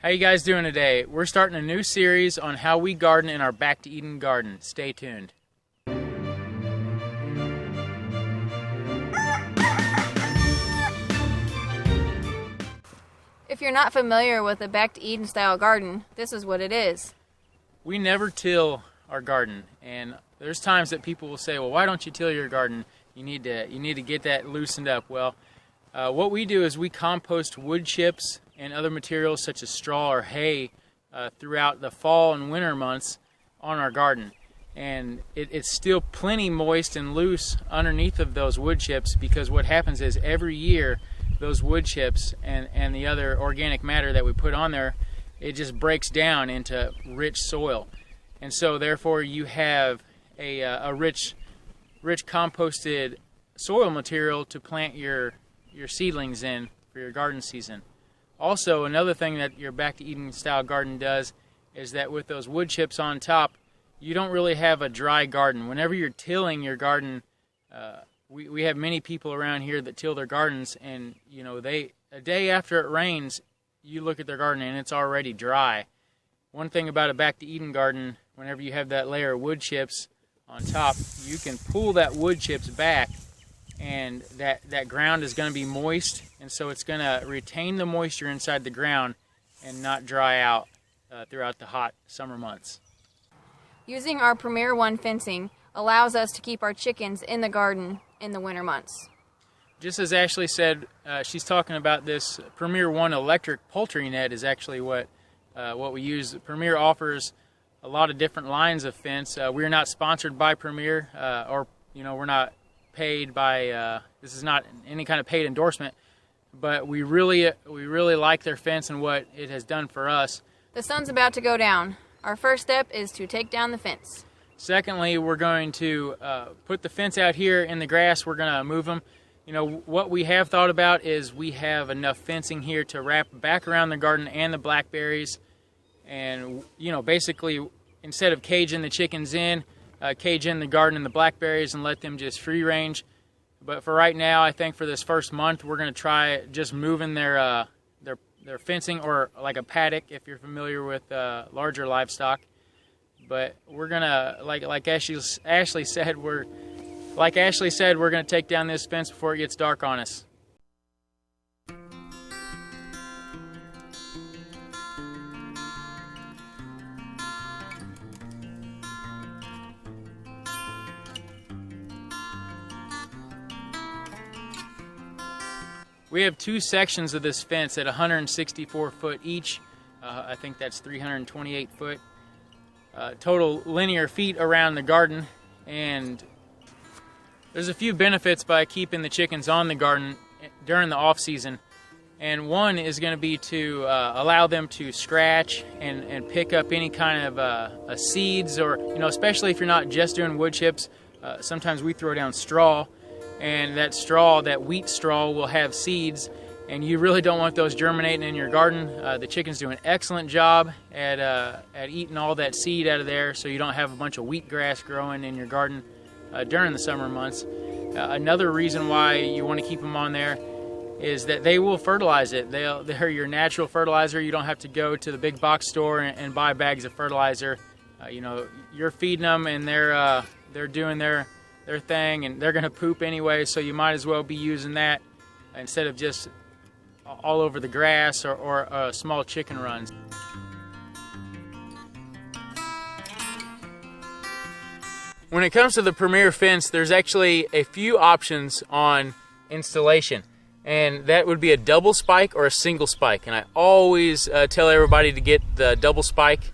How you guys doing today? We're starting a new series on how we garden in our Back to Eden garden. Stay tuned. If you're not familiar with a Back to Eden style garden, this is what it is. We never till our garden, and there's times that people will say, well, why don't you till your garden? You need to get that loosened up. Well, what we do is we compost wood chips and other materials such as straw or hay throughout the fall and winter months on our garden. And it's still plenty moist and loose underneath of those wood chips, because what happens is every year those wood chips and the other organic matter that we put on there, it just breaks down into rich soil. And so therefore you have a rich composted soil material to plant your seedlings in for your garden season. Also, another thing that your Back to Eden style garden does is that with those wood chips on top, you don't really have a dry garden. Whenever you're tilling your garden, we have many people around here that till their gardens, and a day after it rains, you look at their garden and it's already dry. One thing about a Back to Eden garden, whenever you have that layer of wood chips on top, you can pull that wood chips back, and that ground is going to be moist, and so it's going to retain the moisture inside the ground and not dry out throughout the hot summer months. Using our Premier One fencing allows us to keep our chickens in the garden in the winter months. Just as Ashley said, she's talking about this Premier One electric poultry net is actually what we use. Premier offers a lot of different lines of fence. We're not sponsored by Premier, or we're not paid by. This is not any kind of paid endorsement, but we really like their fence and what it has done for us. The sun's about to go down. Our first step is to take down the fence. Secondly, we're going to put the fence out here in the grass. We're going to move them. What we have thought about is we have enough fencing here to wrap back around the garden and the blackberries. And, basically, instead of caging the chickens in, cage in the garden and the blackberries and let them just free range. But for right now, I think for this first month, we're going to try just moving their fencing, or like a paddock if you're familiar with larger livestock. But we're gonna, like Ashley said, we're gonna take down this fence before it gets dark on us. We have two sections of this fence at 164 foot each. I think that's 328 foot total linear feet around the garden. And there's a few benefits by keeping the chickens on the garden during the off season. And one is going to be to allow them to scratch and pick up any kind of seeds, or especially if you're not just doing wood chips. Sometimes we throw down straw. And that straw, that wheat straw, will have seeds, and you really don't want those germinating in your garden. The chickens do an excellent job at eating all that seed out of there, so you don't have a bunch of wheatgrass growing in your garden during the summer months. Another reason why you want to keep them on there is that they will fertilize it. They're your natural fertilizer. You don't have to go to the big box store and buy bags of fertilizer. You're feeding them, and they're doing their thing, and they're going to poop anyway, so you might as well be using that instead of just all over the grass or small chicken runs. When it comes to the Premier fence, there's actually a few options on installation, and that would be a double spike or a single spike. And I always tell everybody to get the double spike.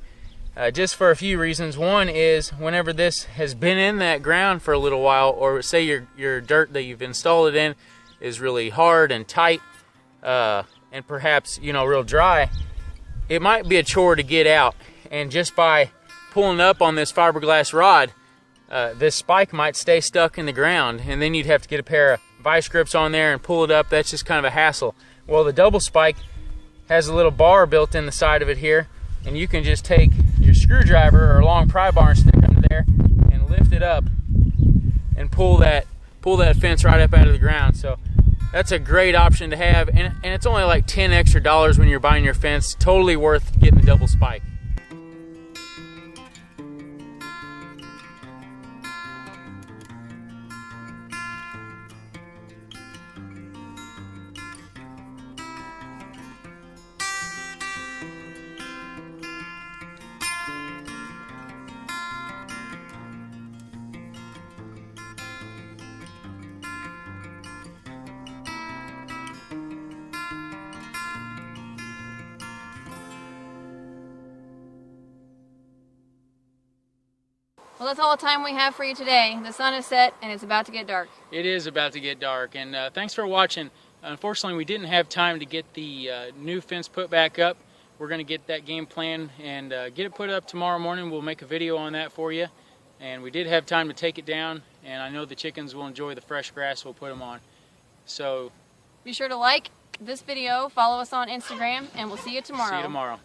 Just for a few reasons. One is, whenever this has been in that ground for a little while, or say your dirt that you've installed it in is really hard and tight, and perhaps real dry, it might be a chore to get out. And just by pulling up on this fiberglass rod, this spike might stay stuck in the ground, and then you'd have to get a pair of vice grips on there and pull it up. That's just kind of a hassle. Well, the double spike has a little bar built in the side of it here, and you can just take your screwdriver or a long pry bar and stick under there and lift it up and pull that fence right up out of the ground. So That's a great option to have, and it's only like $10 extra when you're buying your fence. Totally worth getting the double spike. Well, that's all the time we have for you today. The sun is set and it's about to get dark. It is about to get dark, and thanks for watching. Unfortunately, we didn't have time to get the new fence put back up. We're going to get that game plan and get it put up tomorrow morning. We'll make a video on that for you. And we did have time to take it down, and I know the chickens will enjoy the fresh grass we'll put them on. So be sure to like this video, follow us on Instagram, and we'll see you tomorrow. See you tomorrow.